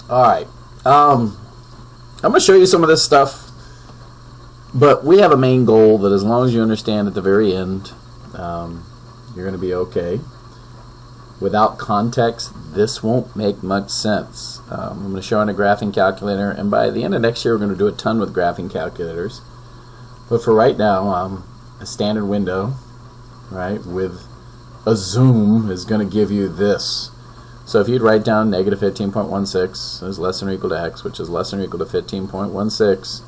Alright, I'm going to show you some of this stuff, but we have a main goal that as long as you understand at the very end, you're going to be okay. Without context, this won't make much sense. I'm going to show on a graphing calculator, and by the end of next year we're going to do a ton with graphing calculators. But for right now, a standard window, right, with a zoom is going to give you this. So if you'd write down negative 15.16 is less than or equal to x, which is less than or equal to 15.16,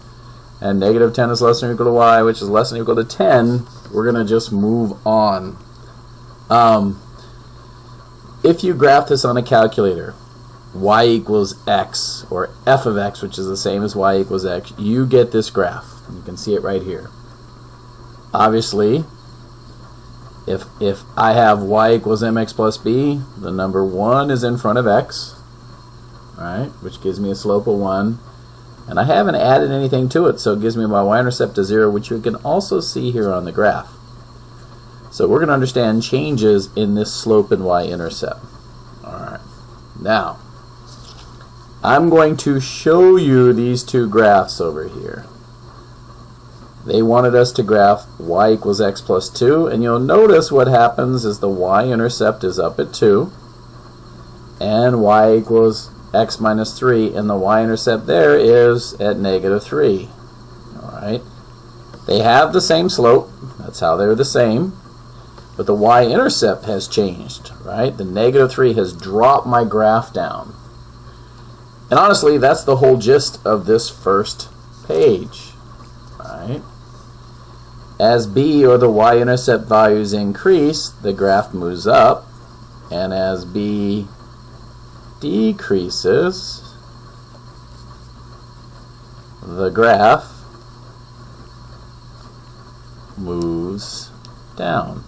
and negative 10 is less than or equal to y, which is less than or equal to 10, we're going to just move on. If you graph this on a calculator, y equals x, or f of x, which is the same as y equals x, you get this graph. You can see it right here. Obviously, if I have y equals mx plus b, the number 1 is in front of x, right, which gives me a slope of 1. And I haven't added anything to it, so it gives me my y-intercept to 0, which you can also see here on the graph. So we're going to understand changes in this slope and y-intercept. Alright, now I'm going to show you these two graphs over here. They wanted us to graph y equals x plus 2, and you'll notice what happens is the y-intercept is up at 2, and y equals x minus 3, and the y-intercept there is at negative 3. Alright, they have the same slope, that's how they're the same, but the y-intercept has changed, right? The negative 3 has dropped my graph down. And honestly, that's the whole gist of this first page. Right? As b, or the y-intercept values, increase, the graph moves up, and as b decreases, the graph moves down.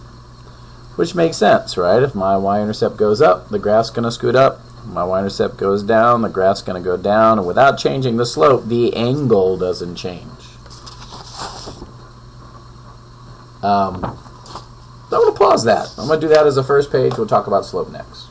Which makes sense, right? If my y-intercept goes up, the graph's going to scoot up. If my y-intercept goes down, the graph's going to go down. And without changing the slope, the angle doesn't change. So I'm going to pause that. I'm going to do that as a first page. We'll talk about slope next.